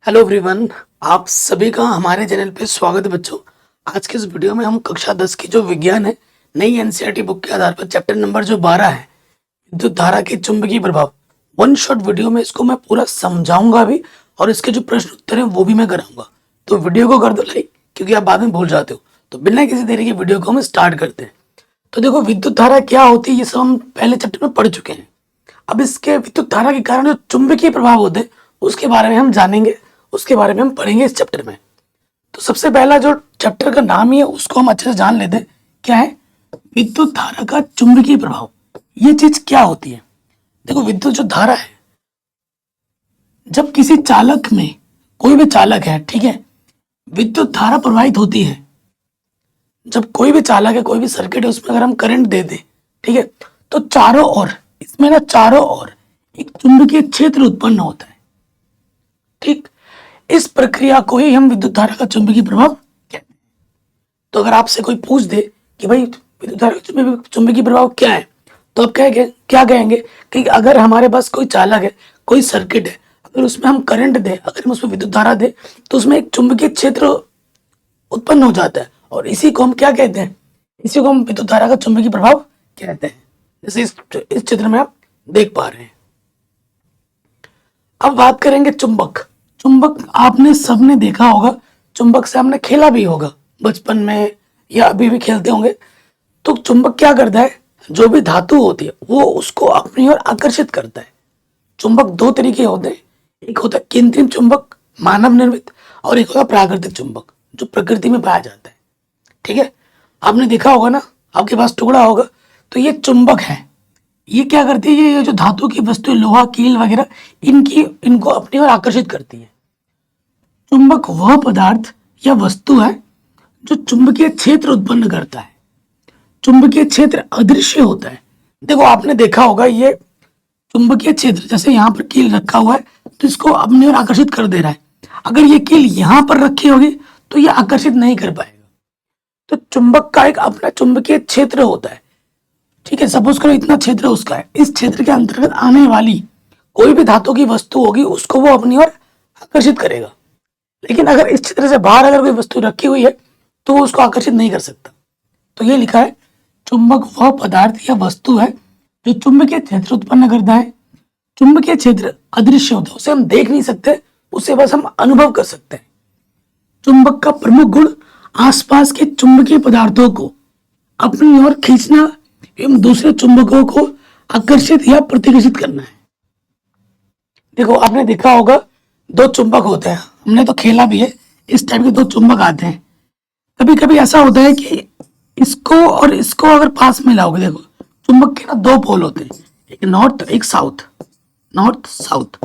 Hello everyone, आप सभी का हमारे चैनल पे स्वागत है बच्चों। आज के इस वीडियो में हम कक्षा 10 की जो विज्ञान है नई एनसीईआरटी बुक के आधार पर चैप्टर नंबर जो 12 है विद्युत धारा के चुंबकीय प्रभाव, वन शॉट वीडियो में इसको मैं पूरा समझाऊंगा भी और इसके जो प्रश्न उत्तर है वो भी मैं कराऊंगा। तो वीडियो को कर दो लाइक, क्योंकि आप बाद में भूल जाते हो। तो बिना किसी देरी की वीडियो को हम स्टार्ट करते हैं। तो देखो, विद्युत धारा क्या होती है ये सब हम पहले चैप्टर में पढ़ चुके हैं। अब इसके विद्युत धारा के कारण जो चुंबकीय प्रभाव होते हैं उसके बारे में हम जानेंगे, उसके बारे में हम पढ़ेंगे इस चैप्टर में। तो सबसे पहला जो चैप्टर का नाम ही है उसको हम अच्छे से जान लेते हैं। क्या है? विद्युत धारा का चुंबकीय प्रभाव। ये चीज क्या होती है? देखो, विद्युत जो धारा है, जब किसी चालक में, कोई भी चालक है, ठीक है, विद्युत धारा प्रवाहित होती है। जब कोई भी चालक है, कोई भी सर्किट है, उसमें अगर हम करंट दे दें, ठीक है, तो चारों ओर, इसमें ना चारों ओर एक चुंबकीय क्षेत्र उत्पन्न होता है। ठीक, इस प्रक्रिया को ही हम विद्युत धारा का चुंबकीय प्रभाव कहते हैं। तो अगर आपसे कोई पूछ दे कि भाई विद्युत धारा का चुंबकीय प्रभाव क्या है, तो आप क्या कहेंगे कि अगर हमारे पास कोई चालक है, कोई सर्किट है, अगर उसमें हम करंट दें, अगर हम उसमें विद्युत धारा दें, तो उसमें एक चुंबकीय क्षेत्र उत्पन्न हो जाता है और इसी को हम क्या कहते हैं? इसी को हम विद्युत धारा का चुंबकीय प्रभाव कहते हैं। जैसे इस चित्र में आप देख पा रहे हैं। अब बात करेंगे चुंबक। चुंबक आपने सबने देखा होगा, चुंबक से हमने खेला भी होगा बचपन में या अभी भी खेलते होंगे। तो चुंबक क्या करता है? जो भी धातु होती है वो उसको अपनी ओर आकर्षित करता है। चुंबक दो तरीके होते हैं, एक होता है कृत्रिम चुंबक, मानव निर्मित, और एक होता है प्राकृतिक चुंबक जो प्रकृति में पाया जाता है। ठीक है, आपने देखा होगा ना, आपके पास टुकड़ा होगा, तो ये चुंबक है। ये क्या करती है? ये जो धातु की वस्तु, लोहा, कील वगैरह, इनको अपनी ओर आकर्षित करती है। चुंबक वह पदार्थ या वस्तु है जो चुंबकीय क्षेत्र उत्पन्न करता है। चुंबकीय क्षेत्र अदृश्य होता है। देखो, आपने देखा होगा ये चुंबकीय क्षेत्र, जैसे यहाँ पर कील रखा हुआ है तो इसको अपनी ओर आकर्षित कर दे रहा है। अगर ये कील यहाँ पर रखी होगी तो ये आकर्षित नहीं कर पाएगा। तो चुंबक का एक अपना चुंबकीय क्षेत्र होता है। ठीक है, सपोज करो इतना क्षेत्र उसका है, इस क्षेत्र के अंतर्गत आने वाली कोई भी धातु की वस्तु होगी उसको वो अपनी ओर आकर्षित करेगा। लेकिन अगर इस क्षेत्र से बाहर अगर कोई वस्तु रखी हुई है तो वो उसको आकर्षित नहीं कर सकता। तो ये लिखा है, चुंबक वह पदार्थ या वस्तु है जो चुंबकीय क्षेत्र उत्पन्न करता है। चुंबकीय क्षेत्र अदृश्य होता है, उसे हम देख नहीं सकते, उसे बस हम अनुभव कर सकते हैं। चुंबक का प्रमुख गुण आसपास के चुंबकीय पदार्थों को अपनी ओर खींचना एवं दूसरे चुंबकों को आकर्षित या प्रतिकर्षित करना है। देखो, आपने देखा होगा दो चुंबक होते हैं, हमने तो खेला भी है, इस टाइप के दो चुंबक आते हैं। कभी कभी ऐसा होता है कि इसको और इसको अगर पास में लाओगे, देखो चुंबक के ना दो पोल होते हैं, एक नॉर्थ एक साउथ, नॉर्थ साउथ।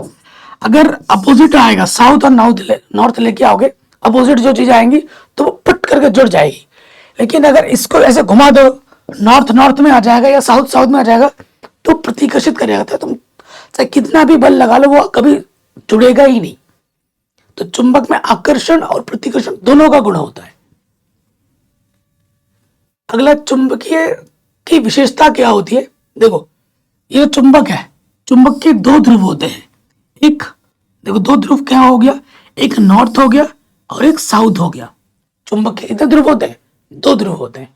अगर अपोजिट आएगा, साउथ और नॉर्थ लेके आओगे, अपोजिट जो चीज आएंगी तो वो पट करके जुड़ जाएगी। लेकिन अगर इसको ऐसे घुमा दो, नॉर्थ नॉर्थ में आ जाएगा या साउथ साउथ में आ जाएगा, तो प्रतिकर्षित करेगा। तो तुम चाहे कितना भी बल लगा लो वो कभी जुड़ेगा ही नहीं। तो चुंबक में आकर्षण और प्रतिकर्षण दोनों का गुण होता है। अगला, चुंबकीय की विशेषता क्या होती है? देखो, ये चुंबक है, चुंबक के दो ध्रुव होते हैं। एक, देखो दो ध्रुव क्या हो गया, एक नॉर्थ हो गया और एक साउथ हो गया। चुंबक के कितने ध्रुव होते हैं? दो ध्रुव होते हैं,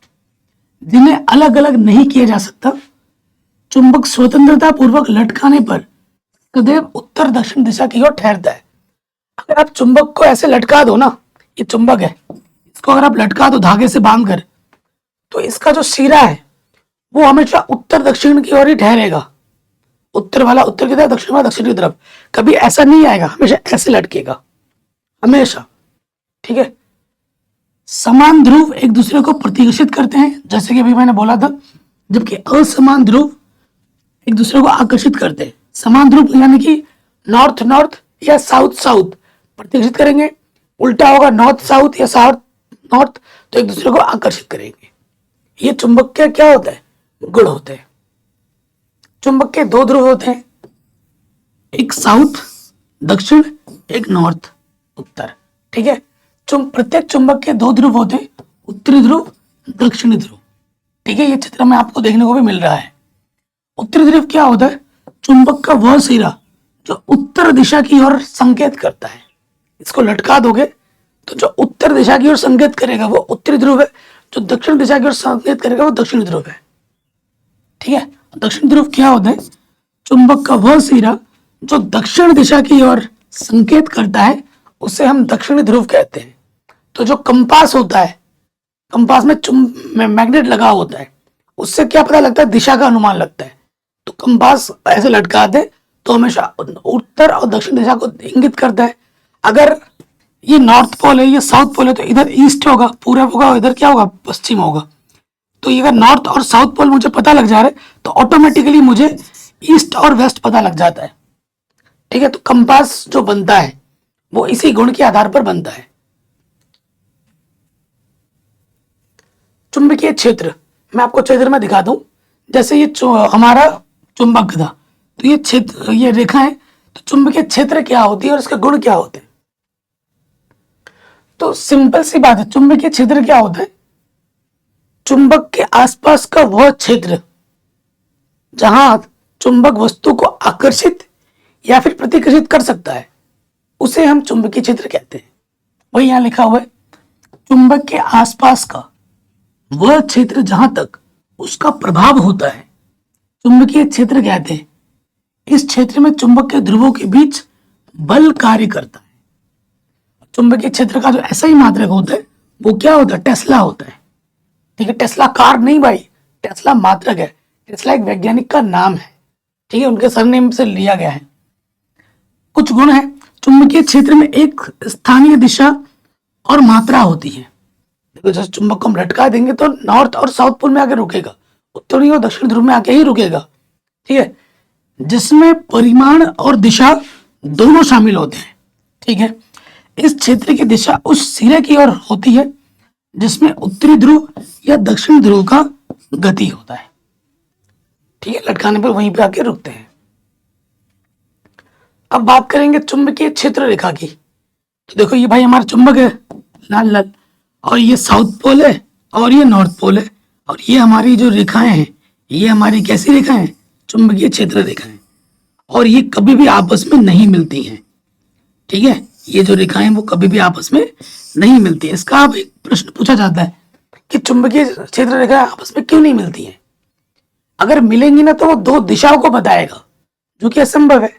जिन्हें अलग अलग नहीं किया जा सकता। चुंबक स्वतंत्रता पूर्वक लटकाने पर सदैव उत्तर दक्षिण दिशा की ओर ठहरता है। अगर आप चुंबक को ऐसे लटका दो ना, ये चुंबक है, इसको अगर आप लटका दो धागे से बांध कर, तो इसका जो सिरा है वो हमेशा उत्तर दक्षिण की ओर ही ठहरेगा। उत्तर वाला उत्तर की तरफ, दक्षिण वाला दक्षिण की तरफ। कभी ऐसा नहीं आएगा, हमेशा ऐसे लटकेगा, हमेशा। ठीक है, समान ध्रुव एक दूसरे को प्रतिकर्षित करते हैं, जैसे कि अभी मैंने बोला था, जबकि असमान ध्रुव एक दूसरे को आकर्षित करते हैं। समान ध्रुव यानी कि नॉर्थ नॉर्थ या साउथ साउथ प्रतिकर्षित करेंगे, उल्टा होगा नॉर्थ साउथ या साउथ नॉर्थ, तो एक दूसरे को आकर्षित करेंगे। ये चुंबक के क्या होता है? गुण होते हैं। चुंबक के दो ध्रुव होते हैं, एक साउथ दक्षिण, एक नॉर्थ उत्तर। ठीक है, प्रत्येक चुंबक के दो ध्रुव होते हैं, उत्तरी ध्रुव, दक्षिणी ध्रुव। ठीक है, ये चित्र में आपको देखने को भी मिल रहा है। उत्तरी ध्रुव क्या होता है? चुंबक का वह सिरा जो उत्तर दिशा की ओर संकेत करता है। इसको लटका दोगे तो जो उत्तर दिशा की ओर संकेत करेगा वो उत्तरी ध्रुव है, जो दक्षिण दिशा की ओर संकेत करेगा वो दक्षिणी ध्रुव है। ठीक है, दक्षिण ध्रुव क्या होता है? चुंबक का वह सिरा जो दक्षिण दिशा की ओर संकेत करता है उसे हम दक्षिणी ध्रुव कहते हैं। तो जो कंपास होता है, कंपास में मैग्नेट लगा होता है, उससे क्या पता लगता है? दिशा का अनुमान लगता है। तो कंपास ऐसे लटका दे तो हमेशा उत्तर और दक्षिण दिशा को इंगित करता है। अगर ये नॉर्थ पोल है, ये साउथ पोल है, तो इधर ईस्ट होगा, पूरब होगा, इधर क्या होगा? पश्चिम होगा। तो ये अगर नॉर्थ और साउथ पोल मुझे पता लग जा रहा है तो ऑटोमेटिकली मुझे ईस्ट और वेस्ट पता लग जाता है। ठीक है, तो कंपास जो बनता है वो इसी गुण के आधार पर बनता है। चुंबकीय क्षेत्र मैं आपको चित्र में दिखा दूं। जैसे ये हमारा चुंबक था, तो ये क्षेत्र, ये रेखा है, तो चुंबकीय क्षेत्र क्या होती है और इसके गुण क्या होते हैं? तो सिंपल सी बात है, चुंबकीय क्षेत्र क्या होता है? चुंबक के आसपास का वह क्षेत्र जहां चुंबक वस्तु को आकर्षित या फिर प्रतिकर्षित कर सकता है उसे हम चुंबकीय क्षेत्र कहते हैं। वही यहां लिखा हुआ है, चुंबक के आसपास का वह क्षेत्र जहां तक उसका प्रभाव होता है चुंबकीय क्षेत्र कहते हैं। इस क्षेत्र में चुंबक के ध्रुवों के बीच बल कार्य करता है। चुंबकीय क्षेत्र का जो SI मात्रक होता है वो क्या होता है? टेस्ला होता है। ठीक है, टेस्ला कार नहीं भाई, टेस्ला मात्रक है। टेस्ला एक वैज्ञानिक का नाम है। ठीक है, उनके सरनेम से लिया गया है। कुछ गुण है, चुंबकीय क्षेत्र में एक स्थानीय दिशा और मात्रा होती है। देखो, जैसे चुंबक को हम लटका देंगे तो नॉर्थ और साउथ पोल में आके रुकेगा, उत्तरी और दक्षिण ध्रुव में आके ही रुकेगा। ठीक है, जिसमें परिमाण और दिशा दोनों शामिल होते हैं। ठीक है, इस क्षेत्र की दिशा उस सिरे की ओर होती है जिसमें उत्तरी ध्रुव या दक्षिण ध्रुव का गति होता है। ठीक है, लटकाने पर वहीं पे आके रुकते हैं। अब बात करेंगे चुंबकीय क्षेत्र रेखा की। तो देखो, ये भाई हमारा चुंबक है, लाल लाल, और ये साउथ पोल है और ये नॉर्थ पोल है, और ये हमारी जो रेखाएं हैं ये हमारी कैसी रेखाएं हैं? चुंबकीय क्षेत्र रेखाएं। और ये कभी भी आपस में नहीं मिलती हैं। ठीक है, ये जो रेखाएं हैं वो कभी भी आपस में नहीं मिलती है। इसका अब एक प्रश्न पूछा जाता है कि चुंबकीय क्षेत्र रेखाएं आपस में क्यों नहीं मिलती हैं? अगर मिलेंगी ना तो वो दो दिशाओं को बताएगा, जो कि असंभव है।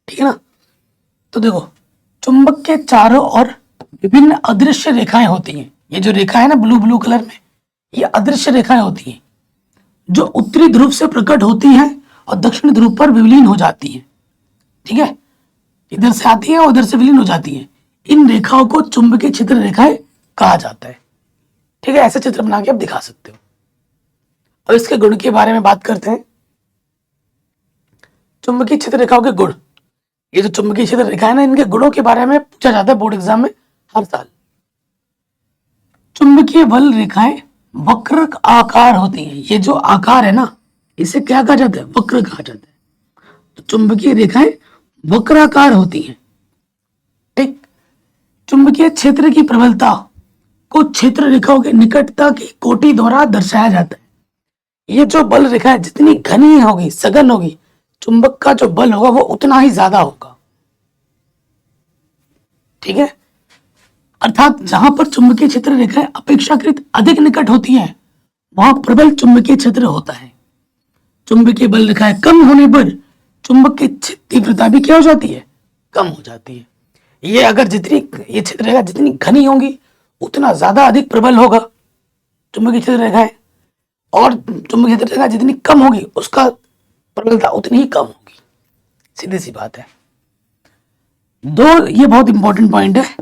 ठीक है ना, तो देखो, चुंबक के चारों ओर विभिन्न अदृश्य रेखाएं होती हैं। ये जो रेखा है ना ब्लू ब्लू कलर में, ये अदृश्य रेखाएं होती हैं जो उत्तरी ध्रुव से प्रकट होती हैं और दक्षिण ध्रुव पर विलीन हो जाती हैं। ठीक है, इधर से आती है और उधर से विलीन हो जाती है। इन रेखाओं को चुंबकीय क्षेत्र रेखाएं कहा जाता है। ठीक है, ऐसे चित्र बना के आप दिखा सकते हो। और इसके गुण के बारे में बात करते हैं। चुंबकीय क्षेत्र रेखाओं के गुण, ये जो चुंबकीय क्षेत्र रेखा है ना, इनके गुणों के बारे में पूछा जाता है बोर्ड एग्जाम में हर साल। चुंबकीय बल रेखाएं वक्र आकार होती है। ये जो आकार है ना, इसे क्या कहा जाता है? वक्र कहा जाता है। तो चुंबकीय रेखाएं वक्राकार होती हैं। ठीक, चुंबकीय क्षेत्र की प्रबलता को क्षेत्र रेखाओं के निकटता की कोटि द्वारा दर्शाया जाता है। ये जो बल रेखा है जितनी घनी होगी, सघन होगी, चुंबक का जो बल होगा वो उतना ही ज्यादा होगा। ठीक है, अर्थात जहां पर चुंबकीय क्षेत्र रेखाएं अपेक्षाकृत अधिक निकट होती हैं वहां प्रबल चुंबकीय क्षेत्र होता है। चुंबकीय बल रेखाएं कम होने पर चुंबक की तीव्रता भी क्या हो जाती है? कम हो जाती है। ये अगर जितनी ये क्षेत्र रेखा जितनी घनी होंगी उतना ज्यादा अधिक प्रबल होगा चुंबकीय क्षेत्र रेखाएं, और चुंबकीय क्षेत्र रेखा जितनी कम होगी उसका प्रबलता उतनी ही कम होगी। सीधी सी बात है। दो, ये बहुत इंपॉर्टेंट पॉइंट है,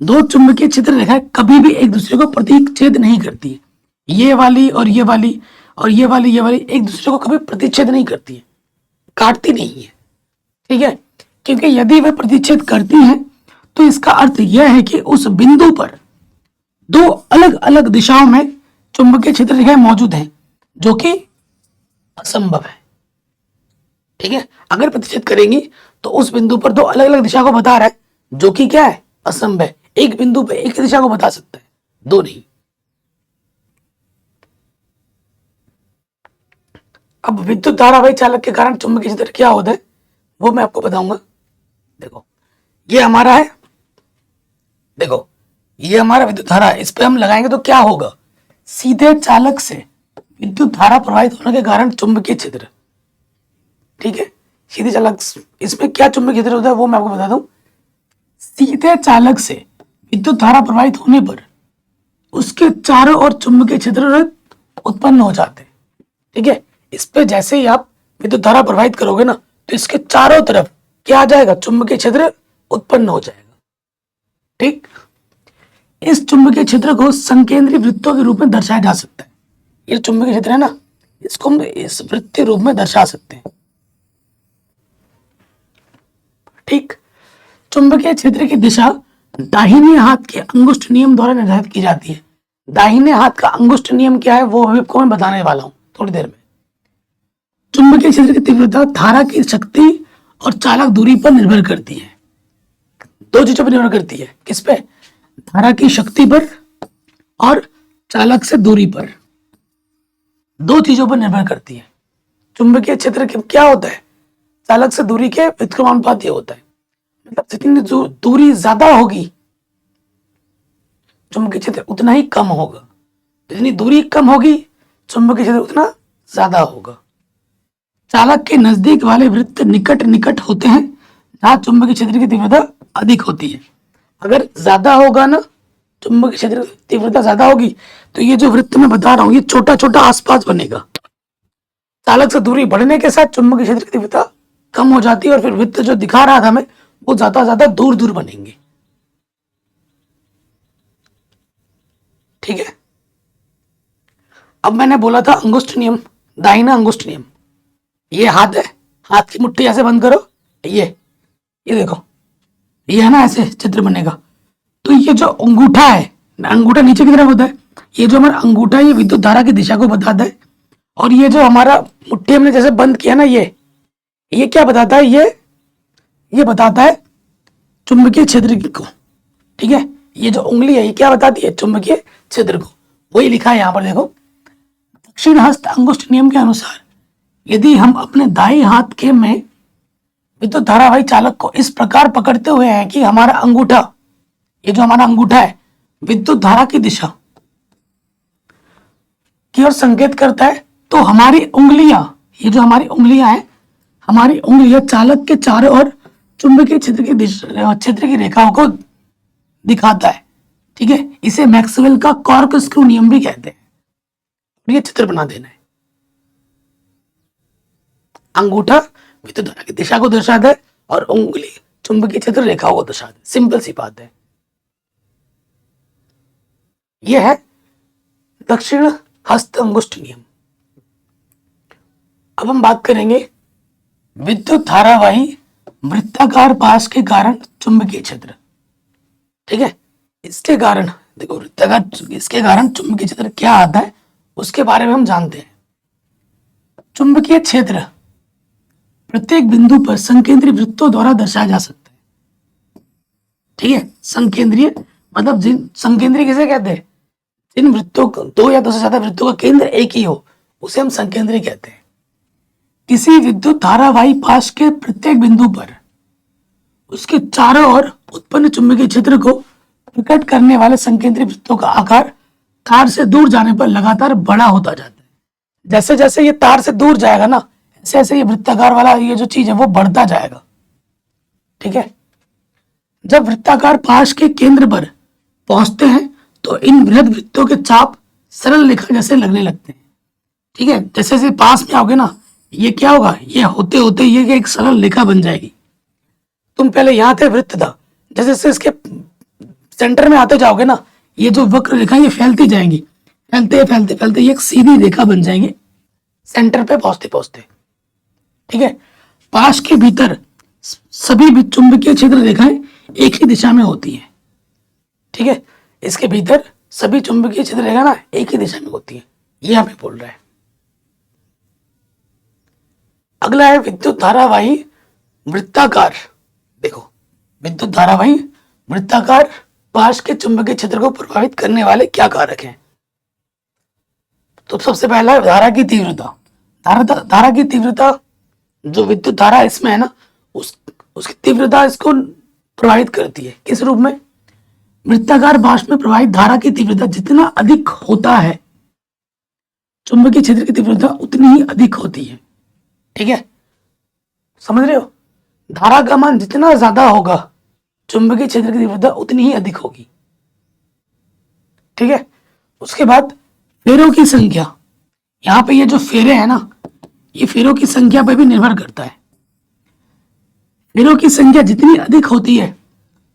दो चुंबकीय क्षेत्र रेखाएं कभी भी एक दूसरे को प्रतिच्छेद नहीं करती है। ये वाली और ये वाली और ये वाली एक दूसरे को कभी प्रतिच्छेद नहीं करती है, काटती नहीं है। ठीक है, क्योंकि यदि वे प्रतिच्छेद करती हैं तो इसका अर्थ यह है कि उस बिंदु पर दो अलग अलग दिशाओं में चुंबकीय क्षेत्र रेखाएं मौजूद हैं, जो कि असंभव है। ठीक है, अगर प्रतिच्छेद करेंगी तो उस बिंदु पर दो अलग अलग दिशा को बता रहा है, जो कि क्या है? असंभव है। एक बिंदु पर एक दिशा को बता सकता है, दो नहीं। अब विद्युत धारावाही चालक के कारण चुंबकीय क्षेत्र क्या होता है वो मैं आपको बताऊंगा। देखो, ये हमारा है देखो ये हमारा विद्युत धारा है, इस पे हम लगाएंगे तो क्या होगा, सीधे चालक से विद्युत धारा प्रवाहित होने के कारण चुंबकीय क्षेत्र, ठीक है, सीधे चालक, इसमें क्या चुंबकीय क्षेत्र होता है वो मैं आपको बता दूं। सीधे चालक से विद्युत धारा प्रवाहित होने पर उसके चारों ओर चुंबकीय क्षेत्र उत्पन्न हो जाते हैं, ठीक है। इस पे जैसे ही आप विद्युत धारा प्रवाहित करोगे ना तो इसके चारों तरफ क्या आ जाएगा, चुंबकीय क्षेत्र उत्पन्न हो जाएगा, ठीक। इस चुंबकीय क्षेत्र को संकेंद्रीय वृत्तों के रूप में दर्शाया जा सकता है। ये चुंबकीय क्षेत्र है ना, इसको हम इस वृत्तीय रूप में दर्शा सकते हैं, ठीक। चुंबकीय क्षेत्र की दिशा दाहिने हाथ के अंगुष्ठ नियम द्वारा निर्धारित की जाती है। दाहिने हाथ का अंगुष्ठ नियम क्या है वो अभी आपको मैं बताने वाला हूं थोड़ी देर में। चुंबकीय क्षेत्र की तीव्रता धारा की शक्ति और चालक दूरी पर निर्भर करती है। दो चीजों पर निर्भर करती है, किस पे, धारा की शक्ति पर और चालक से दूरी पर, दो चीजों पर निर्भर करती है। चुंबकीय क्षेत्र क्या होता है, चालक से दूरी के व्युत्क्रमानुपाती होता है, मतलब जितनी दूरी ज्यादा होगी चुंबकीय क्षेत्र उतना ही कम होगा, जितनी दूरी कम होगी चुंबकीय क्षेत्र उतना ज्यादा होगा। चालक के नजदीक वाले वृत्त निकट निकट होते हैं जहां चुंबकीय क्षेत्र की तीव्रता अधिक होती है। अगर ज्यादा होगा ना, चुंबकीय क्षेत्र की तीव्रता ज्यादा होगी तो ये जो वृत्त मैं बता रहा हूं ये छोटा छोटा आसपास बनेगा। चालक से दूरी बढ़ने के साथ चुंबकीय क्षेत्र की तीव्रता कम हो जाती है और फिर वृत्त जो दिखा रहा था मैं वो ज्यादा दूर दूर बनेंगे, ठीक है। अब मैंने बोला था अंगुष्ठ नियम, दाहिना अंगुष्ठ नियम, ये हाथ है, हाथ की मुट्ठी ऐसे बंद करो, ये देखो, ये है ना ऐसे चित्र बनेगा, तो ये जो अंगूठा है, अंगूठा नीचे की तरफ होता है, ये जो हमारा अंगूठा है ये विद्युत धारा की दिशा को बताता है, और ये जो हमारा मुट्ठी हमने जैसे बंद किया ना ये क्या बताता है, ये बताता है चुंबकीय क्षेत्र को, ठीक है। ये जो उंगली है ये क्या बताती है, चुंबकीय क्षेत्र को, वही लिखा है यहाँ पर देखो। दक्षिण हस्त अंगुष्ठ नियम के अनुसार यदि हम अपने दाएं हाथ के में विद्युत धारावाही चालक को इस प्रकार पकड़ते हुए हैं कि हमारा अंगूठा, ये जो हमारा अंगूठा है विद्युत धारा की दिशा की ओर संकेत करता है, तो हमारी उंगलियां, ये जो हमारी उंगलियां हैं, हमारी उंगलियां चालक के चारों ओर चुंबकीय क्षेत्र की रेखाओं को दिखाता है, ठीक है। इसे मैक्सवेल का कॉर्कस्क्रू नियम भी कहते हैं। ये चित्र बना देना है, अंगूठा विद्युत धारा की दिशा को दर्शाता है और उंगली चुंबकीय क्षेत्र रेखाओं को दर्शाता है, सिंपल सी बात है। यह है दक्षिण हस्त अंगुष्ठ नियम। अब हम बात करेंगे विद्युत धारावाही वृत्ताकार पाश के कारण चुंबकीय क्षेत्र, ठीक है। इसके कारण देखो वृत्ताकार, इसके कारण चुंबकीय क्षेत्र क्या आता है उसके बारे में हम जानते हैं। चुंबकीय क्षेत्र प्रत्येक बिंदु पर संकेंद्रीय वृत्तों द्वारा दर्शाया जा सकता है, ठीक है। संकेंद्रीय मतलब संकेंद्रीय किसे कहते हैं, जिन वृत्तों को, दो या दो से ज्यादा वृत्तों का केंद्र एक ही हो उसे हम संकेंद्रीय कहते हैं। किसी विद्युत धारावाही पाश के प्रत्येक बिंदु पर उसके चारों ओर उत्पन्न चुंबकीय क्षेत्र को प्रकट करने वाले संकेंद्रीय वृत्तों का आकार तार से दूर जाने पर लगातार बड़ा होता जाता है। जैसे जैसे ये तार से दूर जाएगा ना, ऐसे ऐसे ये वृत्ताकार वाला ये जो चीज है वो बढ़ता जाएगा, ठीक है। जब वृत्ताकार पाश के केंद्र पर पहुंचते हैं तो इन बृहद वृत्तों के चाप सरल रेखा जैसे लगने लगते हैं, ठीक है। जैसे जैसे पास में आओगे ना ये क्या होगा, ये होते होते ये एक सरल रेखा बन जाएगी। तुम पहले यहाँ थे वृत्त था, जैसे जैसे इसके सेंटर में आते जाओगे ना ये जो वक्र रेखा ये फैलती जाएंगी, फैलते फैलते फैलते ये एक सीधी रेखा बन जाएंगी सेंटर पे पहुंचते पहुंचते, ठीक है। पाश के भीतर सभी चुंबकीय क्षेत्र रेखाएं एक ही दिशा में होती हैं, ठीक है। इसके भीतर सभी चुंबकीय क्षेत्र रेखा ना एक ही दिशा में होती है, ये हमें बोल रहा है। अगला है विद्युत धारावाही वृत्ताकार। देखो विद्युत धारावाही वृत्ताकार पाश के चुंबकीय क्षेत्र को प्रभावित करने वाले क्या कारक हैं। तो सबसे पहला है धारा की तीव्रता। धारा की तीव्रता, जो विद्युत धारा इसमें है ना उसकी तीव्रता इसको प्रभावित करती है। किस रूप में, वृत्ताकार बाष्प में प्रवाहित धारा की तीव्रता जितना अधिक होता है, चुंबकीय क्षेत्र की तीव्रता उतनी ही अधिक होती है। ठीक है, समझ रहे हो? धारा का मान जितना ज्यादा होगा, चुंबकीय क्षेत्र की तीव्रता उतनी ही अधिक होगी। ठीक है, उसके बाद फेरों की संख्या, यहां पे ये जो फेरे हैं ना, ये फेरों की संख्या पर भी निर्भर करता है। फेरों की संख्या जितनी अधिक होती है,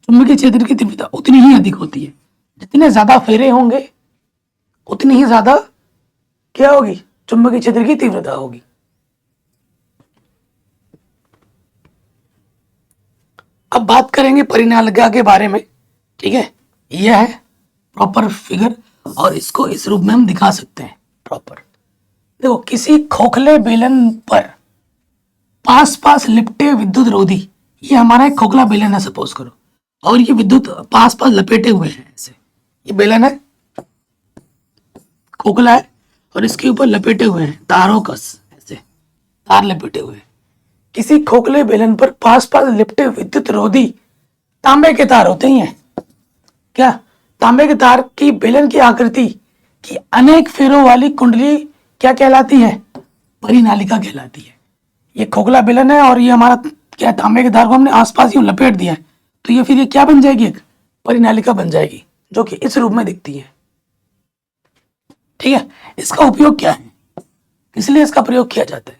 चुंबकीय क्षेत्र की तीव्रता उतनी ही अधिक होती है। जितने ज्यादा फेरे होंगे, उतनी ही ज्यादा क्या होगी? चुंबकीय क्षेत्र की तीव्रता होगी। अब बात करेंगे परिनालिका के बारे में। ठीक है, यह है प्रॉपर फिगर और इसको इस रूप में हम दिखा सकते हैं प्रॉपर। देखो, किसी खोखले बेलन पर पास पास लिपटे विद्युत रोधी, ये हमारा एक खोखला बेलन है सपोज करो, और ये विद्युत पास पास लपेटे हुए हैं ऐसे। ये बेलन है, खोखला है, और इसके ऊपर लपेटे हुए हैं तारों का, ऐसे तार लपेटे हुए हैं। किसी खोखले बेलन पर पास पास लिपटे विद्युत रोधी तांबे के तार होते ही हैं। क्या? तांबे के तार की बेलन की आकृति की अनेक फेरों वाली कुंडली क्या कहलाती है? परिनालिका कहलाती है। ये खोखला बेलन है और ये हमारा क्या, तांबे के तार को हमने आसपास यूं लपेट दिया है, तो ये फिर ये क्या बन जाएगी? एक परिनालिका बन जाएगी, जो कि इस रूप में दिखती है। ठीक है, इसका उपयोग क्या है, किस लिए इसका प्रयोग किया जाता है?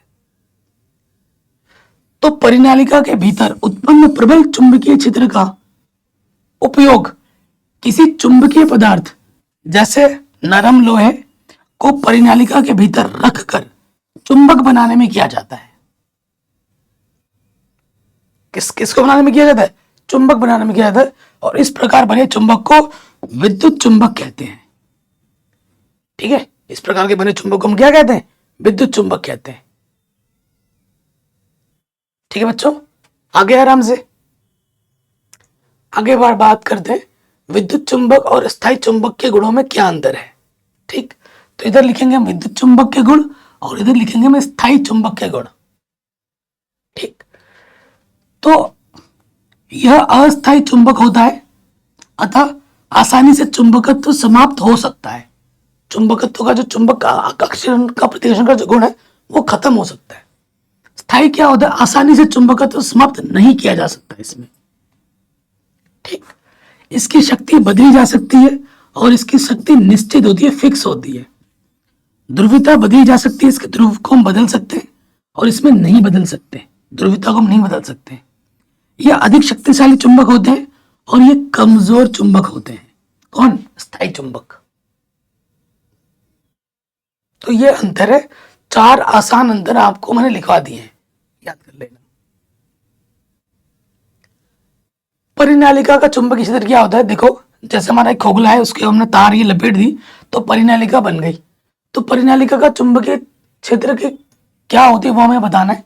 तो परिनालिका के भीतर उत्पन्न प्रबल चुंबकीय क्षेत्र का उपयोग किसी चुंबकीय पदार्थ जैसे नरम लोहे को परिनालिका के भीतर रखकर चुंबक बनाने में किया जाता है। किसको बनाने में किया जाता है? चुंबक बनाने में किया जाता है, और इस प्रकार बने चुंबक को विद्युत चुंबक कहते हैं। ठीक है, इस प्रकार के बने चुंबक को हम क्या कहते हैं? विद्युत चुंबक कहते हैं। ठीक है बच्चों, आगे आराम से आगे बात करते हैं विद्युत चुंबक और स्थायी चुंबक के गुणों में क्या अंतर है। ठीक, तो इधर लिखेंगे हम विद्युत चुंबक के गुण और इधर लिखेंगे हम स्थायी चुंबक के गुण। ठीक, तो यह अस्थायी चुंबक होता है, अतः आसानी से चुंबकत्व समाप्त हो सकता है। चुंबकत्व का जो चुंबक आकर्षण का प्रतिकर्षण का जो गुण है वो खत्म हो सकता है। स्थायी क्या होता है? आसानी से चुंबकत्व समाप्त नहीं किया जा सकता इसमें। ठीक, इसकी शक्ति बदली जा सकती है और इसकी शक्ति निश्चित होती है, फिक्स होती है। ध्रुवीयता बदली जा सकती है, इसके ध्रुव को हम बदल सकते हैं और इसमें नहीं बदल सकते, ध्रुवीयता को हम नहीं बदल सकते। ये अधिक शक्तिशाली चुंबक होते हैं और ये कमजोर चुंबक होते हैं। कौन? स्थायी चुंबक। तो ये अंतर है, 4 आसान अंतर आपको मैंने लिखवा दिए हैं, याद कर लेना। परिनालिका का चुंबकीय क्षेत्र क्या होता है? देखो, जैसे हमारा एक खोखला है, उसके हमने तार ये लपेट दी तो परिनालिका बन गई। तो परिनालिका का चुंबकीय क्षेत्र की क्या होती है वो हमें बताना है।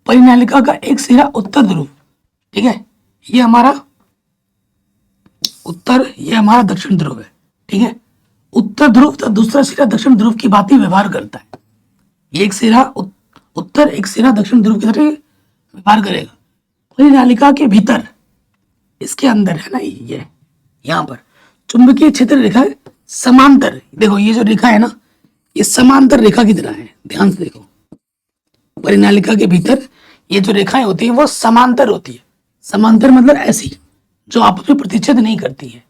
परिनालिका का एक सिरा उत्तर ध्रुव, ठीक है, ये हमारा उत्तर, ये हमारा दक्षिण ध्रुव है। ठीक है, उत्तर ध्रुव तो दूसरा सिरा दक्षिण ध्रुव की भांति व्यवहार करता है। ये एक सिरा उत्तर, एक सिरा दक्षिण ध्रुव की तरह व्यवहार करेगा। परिनालिका के भीतर, इसके अंदर है ना, ये यहाँ पर चुंबकीय क्षेत्र रेखा है समांतर। देखो ये जो रेखा है ना, ये समांतर रेखा की तरह है, ध्यान से देखो। परिनालिका के भीतर ये जो रेखाएं होती हैं वो समांतर होती है। समांतर मतलब ऐसी जो आपस में प्रतिच्छेद नहीं करती है।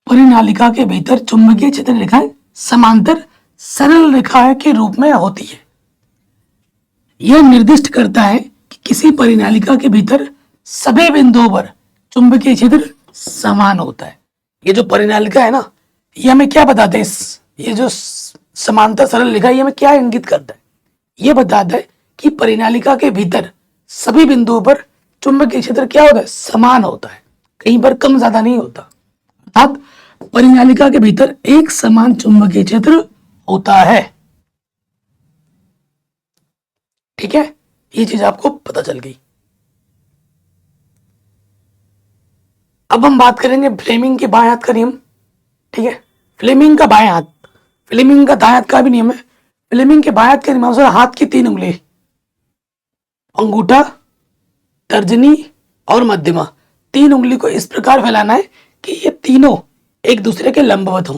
परिनालिका के भीतर चुंबकीय क्षेत्र रेखाएं समांतर सरल रेखा के रूप में होती है। यह निर्दिष्ट करता है कि किसी परिनालिका के भीतर सभी बिंदुओं पर चुंबकीय क्षेत्र समान होता है। ये जो परिनालिका है ना, ये हमें क्या बताते हैं? ये जो समांतर सरल रेखा, ये हमें क्या इंगित करता है? ये बताता है कि परिनालिका के भीतर सभी बिंदुओं पर चुंबकीय क्षेत्र क्या होता है? समान होता है, कहीं पर कम ज्यादा नहीं होता। अर्थात परिनालिका के भीतर एक समान चुंबकीय क्षेत्र होता है। ठीक है, ये चीज आपको पता चल गई। अब हम बात करेंगे फ्लेमिंग के बाएं हाथ का नियम। ठीक है, फ्लेमिंग का बाएं हाथ, फ्लेमिंग का दाएं हाथ का भी नियम है। फ्लेमिंग के बाएं हाथ के नियम से हाथ की 3 उंगली, अंगूठा, तर्जनी और मध्यमा, 3 उंगली को इस प्रकार फैलाना है कि ये तीनों एक दूसरे के लंबवत हों।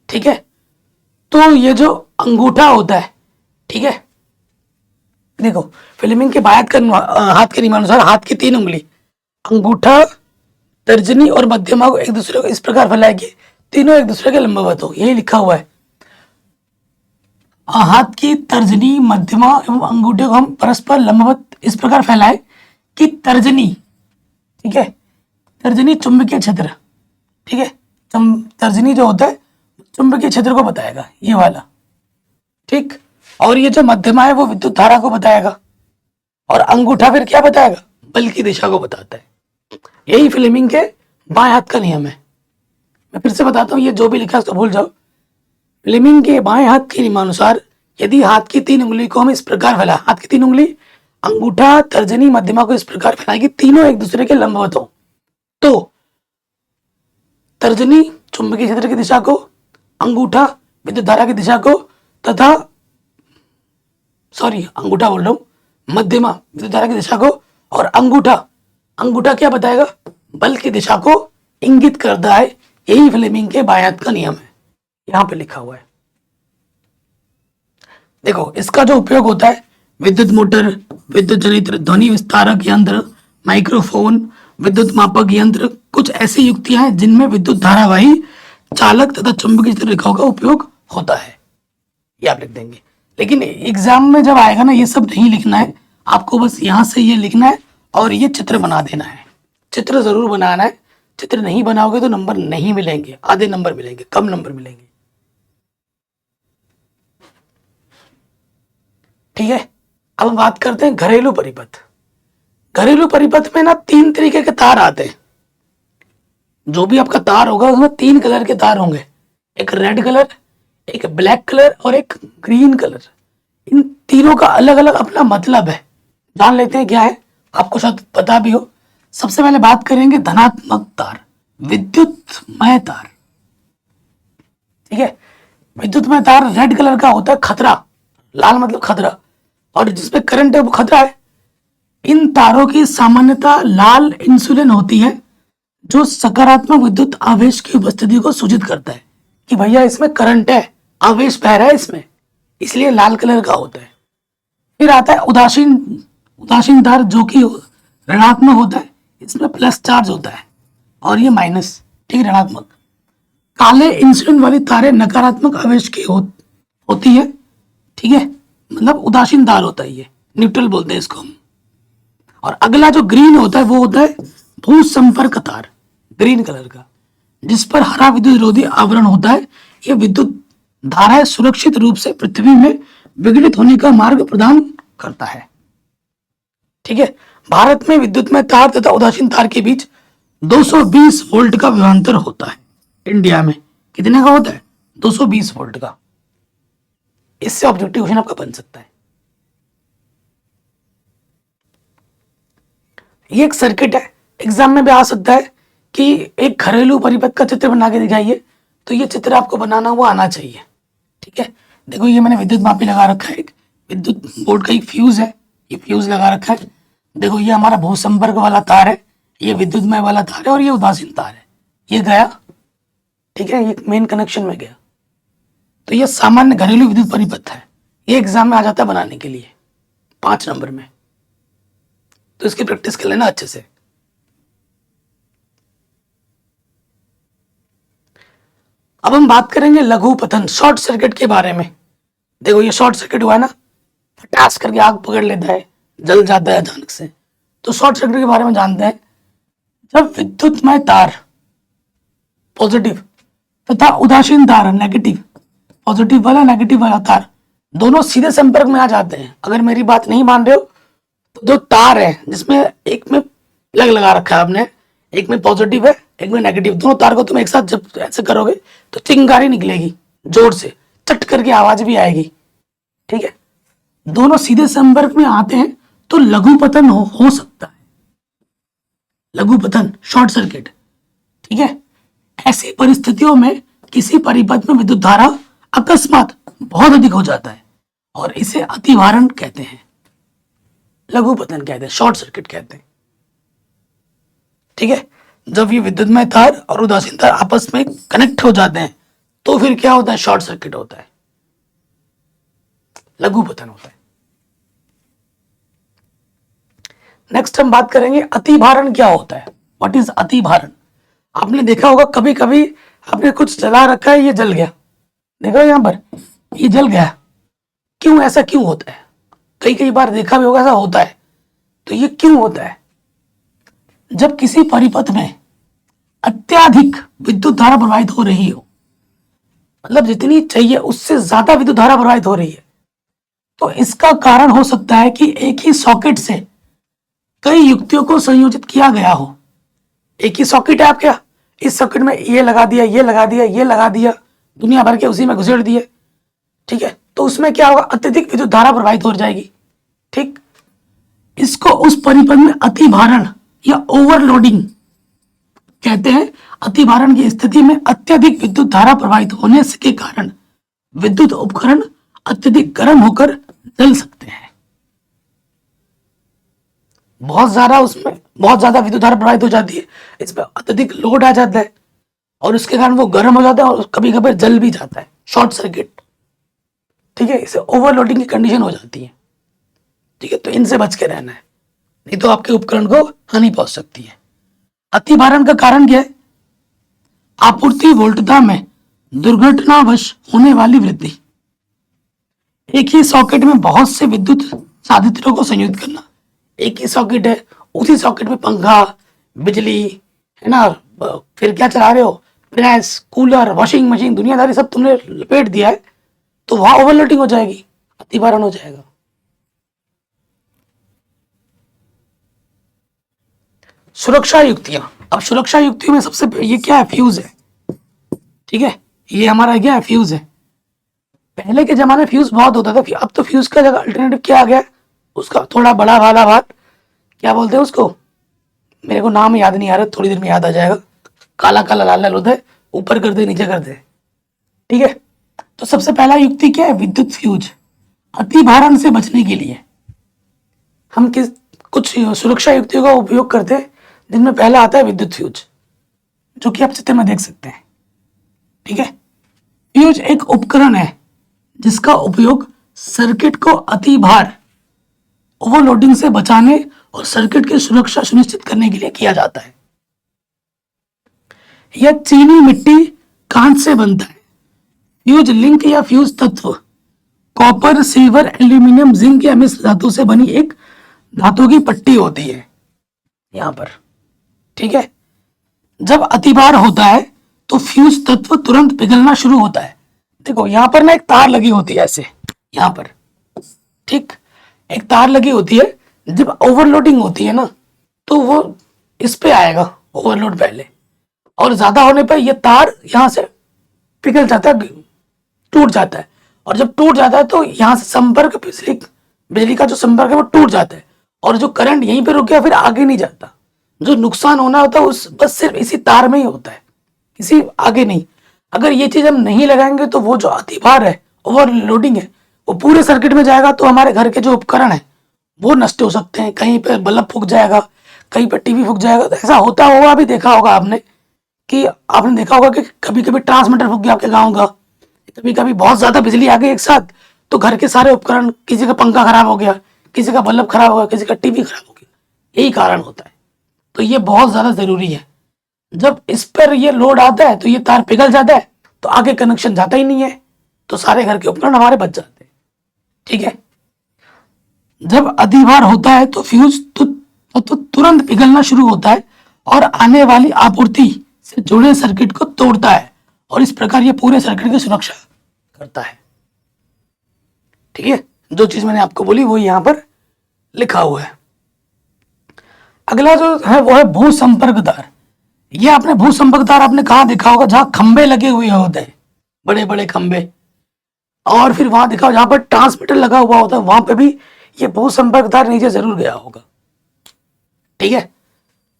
ठीक है, तो ये जो अंगूठा होता है, ठीक है, देखो फ्लेमिंग के हाथ के नियमानुसार हाथ की 3 उंगली अंगूठा, तर्जनी और मध्यमा को एक दूसरे को इस प्रकार फैलाएगी तीनों एक दूसरे के लंबवत हो। यही लिखा हुआ है। हाथ की तर्जनी, मध्यमा एवं अंगूठे को हम परस्पर लंबवत इस प्रकार फैलाएं कि तर्जनी, ठीक है, तर्जनी चुंबकीय क्षेत्र, ठीक है, तर्जनी जो होता है चुंबकीय क्षेत्र को बताएगा, ये वाला, ठीक। और ये जो मध्यमा है वो विद्युत धारा को बताएगा, और अंगूठा फिर क्या बताएगा, बल की दिशा को बताता है। यही फ्लेमिंग के बाएं हाथ का नियम है। मैं फिर से बताता हूँ, ये जो भी लिखा है उसको भूल जाओ। फ्लेमिंग के बाएं हाथ के नियमानुसार यदि हाथ की 3 उंगली को हम इस प्रकार फैला, हाथ की 3 उंगली अंगूठा, तर्जनी, मध्यमा को इस प्रकार फैलाएगी तीनों एक दूसरे के लंबवत हो, तो तर्जनी चुंबकीय क्षेत्र की दिशा को, अंगूठा विद्युत धारा की दिशा को, तथा अंगूठा बोल रहा हूं, मध्यमा विद्युत धारा की दिशा को, और अंगूठा क्या बताएगा, बल की दिशा को इंगित करता है। यही फ्लेमिंग के बाएं हाथ का नियम है, यहां पे लिखा हुआ है। देखो इसका जो उपयोग होता है, विद्युत मोटर, विद्युत जनित ध्वनि विस्तारक यंत्र, माइक्रोफोन, विद्युत मापक यंत्र, कुछ ऐसी युक्तियां हैं जिनमें विद्युत धारावाही चालक तथा चुंबकीय क्षेत्र रेखाओं का उपयोग होता है। ये आप लिख देंगे, लेकिन एग्जाम में जब आएगा ना ये सब नहीं लिखना है आपको, बस यहां से ये लिखना है और ये चित्र बना देना है। चित्र जरूर बनाना है, चित्र नहीं बनाओगे तो नंबर नहीं मिलेंगे, आधे नंबर मिलेंगे, कम नंबर मिलेंगे। ठीक है, अब बात करते हैं घरेलू परिपथ। घरेलू परिपथ में ना 3 तरीके के तार आते हैं। जो भी आपका तार होगा उसमें 3 कलर के तार होंगे, एक रेड कलर, एक ब्लैक कलर और एक ग्रीन कलर। इन तीनों का अलग अलग अपना मतलब है, जान लेते हैं क्या है, आपको शायद पता भी हो। सबसे पहले बात करेंगे धनात्मक तार, विद्युतमय तार। ठीक है, विद्युतमय तार रेड कलर का होता है, खतरा, लाल मतलब खतरा, और जिसपे करंट है वो खतरा है। इन तारों की सामान्यता लाल इंसुलिन होती है जो सकारात्मक विद्युत आवेश की उपस्थिति को सूचित करता है कि भैया इसमें करंट है, आवेश बह रहा है इसमें, इसलिए लाल कलर का होता है। फिर आता है उदासीन तार जो कि ऋणात्मक होता है, इसमें प्लस चार्ज होता है और ये माइनस, ठीक, ऋणात्मक। काले इंसुलिन वाली तारें नकारात्मक आवेश की होती है, ठीक है, मतलब उदासीन तार होता है, ये न्यूट्रल बोलते हैं इसको हम। और अगला जो ग्रीन होता है वो होता है भू संपर्क तार, ग्रीन कलर का, जिस पर हरा विद्युत विरोधी आवरण होता है। ये विद्युत धाराएं सुरक्षित रूप से पृथ्वी में विघटित होने का मार्ग प्रदान करता है। ठीक है, भारत में विद्युतमय तार तथा उदासीन तार के बीच 220 वोल्ट का विभवांतर होता है। इंडिया में कितने का होता है, 220 वोल्ट का। इससे ऑब्जेक्टिव क्वेश्चन आपका बन सकता है। ये एक सर्किट है, एग्जाम में भी आ सकता है कि एक घरेलू परिपथ का चित्र बना के दिखाइए, तो ये चित्र आपको बनाना वो आना चाहिए। ठीक है, देखो ये मैंने विद्युत मापी लगा रखा है, एक विद्युत बोर्ड का एक फ्यूज है, ये फ्यूज लगा रखा है। देखो ये हमारा भू संपर्क वाला तार है, ये विद्युतमय वाला तार है, और ये उदासीन तार है, ये गया, ठीक है, ये मेन कनेक्शन में गया। तो ये सामान्य घरेलू विद्युत परिपथ है, ये एग्जाम में आ जाता है बनाने के लिए 5 नंबर में, तो इसकी प्रैक्टिस कर लेना अच्छे से। अब हम बात करेंगे लघु पतन, शॉर्ट सर्किट के बारे में। देखो ये शॉर्ट सर्किट हुआ ना, फटास करके आग पकड़ लेता है, जल जाता है अचानक से। तो शॉर्ट सर्किट के बारे में जानते हैं। जब विद्युतमय तार पॉजिटिव तथा उदासीन तार नेगेटिव, पॉजिटिव वाला नेगेटिव वाला तार दोनों सीधे संपर्क में आ जाते हैं। अगर मेरी बात नहीं मान रहे हो तो जो तार है जिसमें एक में प्लग लगा रखा है आपने, एक में पॉजिटिव है एक में नेगेटिव, दोनों तार को तुम एक साथ जब ऐसे करोगे तो चिंगारी निकलेगी, जोर से चट करके आवाज भी आएगी। ठीक है, दोनों सीधे संपर्क में आते हैं तो लघु पतन हो सकता है, लघु पतन, शॉर्ट सर्किट। ठीक है, ऐसी परिस्थितियों में किसी परिपथ में विद्युत धारा अकस्मात बहुत अधिक हो जाता है और इसे अतिभारण कहते हैं, लघु पतन कहते हैं, शॉर्ट सर्किट कहते हैं। ठीक है। जब ये विद्युतमय तार और उदासीन तार आपस में कनेक्ट हो जाते हैं तो फिर क्या होता है, शॉर्ट सर्किट होता है, लघु पतन होता है। नेक्स्ट हम बात करेंगे अतिभारण क्या होता है। व्हाट इज अतिभारण। आपने देखा होगा कभी कभी आपने कुछ जला रखा है, ये जल गया, देखो यहां पर ये जल गया, क्यों, ऐसा क्यों होता है। कई कई बार देखा भी होगा ऐसा होता है। तो ये क्यों होता है, जब किसी परिपथ में अत्यधिक विद्युत धारा प्रवाहित हो रही हो, मतलब जितनी चाहिए उससे ज्यादा विद्युत धारा प्रवाहित हो रही है, तो इसका कारण हो सकता है कि एक ही सॉकेट से कई युक्तियों को संयोजित किया गया हो। एक ही सॉकेट है आपके, इस सॉकेट में ये लगा दिया, ये लगा दिया, ये लगा दिया, दुनिया भर के उसी में घुसेड़ दिए, ठीक है। तो उसमें क्या होगा, अत्यधिक विद्युत धारा प्रवाहित हो जाएगी, ठीक। इसको उस परिपथ में अतिभारण या ओवरलोडिंग कहते हैं। अतिभारण की स्थिति में अत्यधिक विद्युत धारा प्रवाहित होने के कारण विद्युत उपकरण अत्यधिक गर्म होकर जल सकते हैं। बहुत ज्यादा विद्युत धारा प्रवाहित हो जाती है, इसमें अत्यधिक लोड आ जाता है और उसके कारण वो गर्म हो जाता है और कभी कभी जल भी जाता है, शॉर्ट सर्किट, ठीक है। इसे ओवरलोडिंग की कंडीशन हो जाती है, ठीक है। तो इनसे बच के रहना है, नहीं तो आपके उपकरण को हानि पहुंच सकती है। अतिभारण का कारण क्या है, आपूर्ति वोल्टता में दुर्घटनावश होने वाली वृद्धि। एक ही सॉकेट में बहुत से विद्युत साधित्रों को संयोजित करना। एक ही सॉकेट है, उसी सॉकेट में पंखा, बिजली, है ना, फिर क्या चला रहे हो, प्रेस, कूलर, वॉशिंग मशीन, दुनियादारी सब तुमने लपेट दिया है, तो वहां ओवरलोडिंग हो जाएगी, अतिभारण हो जाएगा। सुरक्षा युक्तियां। अब सुरक्षा युक्तियों में सबसे ये क्या है, फ्यूज है, ठीक है। ये हमारा क्या है, फ्यूज है। पहले के जमाने में फ्यूज बहुत होता था, अब तो फ्यूज का जगह अल्टरनेटिव क्या आ गया, उसका थोड़ा बड़ा वाला बात, क्या बोलते हैं उसको, मेरे को नाम याद नहीं आ रहा, थोड़ी देर में याद आ जाएगा। काला काला लाल लाल होता है, ऊपर कर दे नीचे कर दे, ठीक है। तो सबसे पहला युक्ति क्या है, विद्युत फ्यूज। अतिभारण से बचने के लिए हम कुछ सुरक्षा युक्तियों का उपयोग करते हैं, जिनमें पहला आता है विद्युत फ्यूज, जो कि आप चित्र में देख सकते हैं, ठीक है। फ्यूज एक उपकरण है जिसका उपयोग सर्किट को अतिभार, ओवरलोडिंग से बचाने और सर्किट की सुरक्षा सुनिश्चित करने के लिए किया जाता है। यह चीनी मिट्टी कांच से बनता है। फ्यूज लिंक या फ्यूज तत्व कॉपर, सिल्वर, एल्यूमिनियम, जिंक या मिश्र धातु से बनी एक धातु की पट्टी होती है यहां पर, ठीक है। जब अतिभार होता है तो फ्यूज तत्व तुरंत पिघलना शुरू होता है। देखो यहां पर ना एक तार लगी होती है ऐसे, यहां पर, ठीक, एक तार लगी होती है। जब ओवरलोडिंग होती है ना, तो वो इस पे आएगा ओवरलोड पहले, और ज्यादा होने पर ये तार यहां से पिघल जाता है, टूट जाता है। और जब टूट जाता है तो यहां से संपर्क, बिजली का जो संपर्क है वो टूट जाता है, और जो करंट यहीं पे रुक गया फिर आगे नहीं जाता। जो नुकसान होना होता है उस बस सिर्फ इसी तार में ही होता है, किसी आगे नहीं। अगर ये चीज हम नहीं लगाएंगे तो वो जो अतिभार है, ओवरलोडिंग है, वो पूरे सर्किट में जाएगा, तो हमारे घर के जो उपकरण है वो नष्ट हो सकते हैं। कहीं पे बल्ब फूक जाएगा, कहीं पे टीवी फूक जाएगा। तो ऐसा होता होगा, अभी देखा होगा आपने, कि आपने देखा होगा कि कभी कभी ट्रांसमीटर फूक गया आपके गाँव का, कभी कभी बहुत ज्यादा बिजली आ गई एक साथ, तो घर के सारे उपकरण, किसी का पंखा खराब हो गया, किसी का बल्ब खराब हो गया, किसी का टीवी खराब हो गया, यही कारण होता है। तो ये बहुत ज्यादा जरूरी है। जब इस पर ये लोड आता है तो ये तार पिघल जाता है, तो आगे कनेक्शन जाता ही नहीं है, तो सारे घर के उपकरण हमारे बच जाते हैं, ठीक है। जब अधिभार होता है तो फ्यूज तो तुरंत पिघलना शुरू होता है और आने वाली आपूर्ति से जुड़े सर्किट को तोड़ता है, और इस प्रकार ये पूरे सर्किट की सुरक्षा करता है, ठीक है। जो चीज मैंने आपको बोली वो यहाँ पर लिखा हुआ है। अगला जो है वो है भूसंपर्क तार। ये आपने भूसंपर्क तार आपने कहा देखा होगा, जहां खंबे लगे हुए होते हैं, बड़े बड़े खंबे, और फिर वहां देखा जहां पर ट्रांसमीटर लगा हुआ होता है, वहां पे भी ये भूसंपर्क तार नीचे जरूर गया होगा, ठीक है।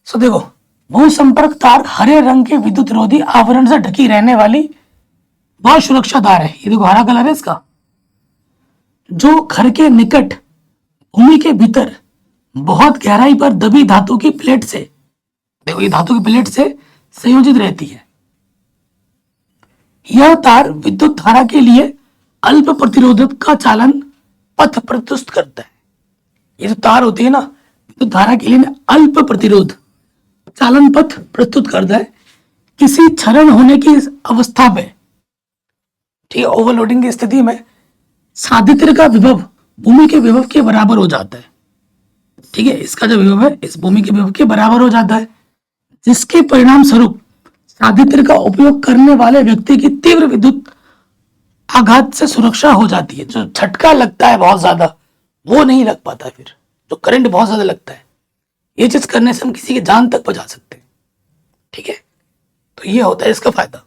सो देखो, भूसंपर्क तार हरे रंग के विद्युत रोधी आवरण से ढकी रहने वाली वह सुरक्षा तार है। ये देखो हरा कलर है इसका, जो घर के निकट भूमि के भीतर बहुत गहराई पर दबी धातु की प्लेट से देखो ये धातु की प्लेट से संयोजित रहती है। यह तार विद्युत धारा के लिए अल्प प्रतिरोधक का चालन पथ प्रस्तुत करता है। ये जो तार होती है ना, विद्युत धारा के लिए अल्प प्रतिरोध चालन पथ प्रस्तुत करता है किसी क्षरण होने की अवस्था में, ठीक है, ओवरलोडिंग की स्थिति में साधित्र का विभव भूमि के विभव के बराबर हो जाता है। ठीक है, इसका जो विभव है इस भूमि के विभव के बराबर हो जाता है, जिसके परिणाम स्वरूप साधित्र का उपयोग करने वाले व्यक्ति की तीव्र विद्युत आघात से सुरक्षा हो जाती है। जो झटका लगता है बहुत ज्यादा वो नहीं लग पाता, फिर जो करंट बहुत ज्यादा लगता है, ये चीज करने से हम किसी की जान तक बचा सकते हैं। ठीक है, तो ये होता है इसका फायदा।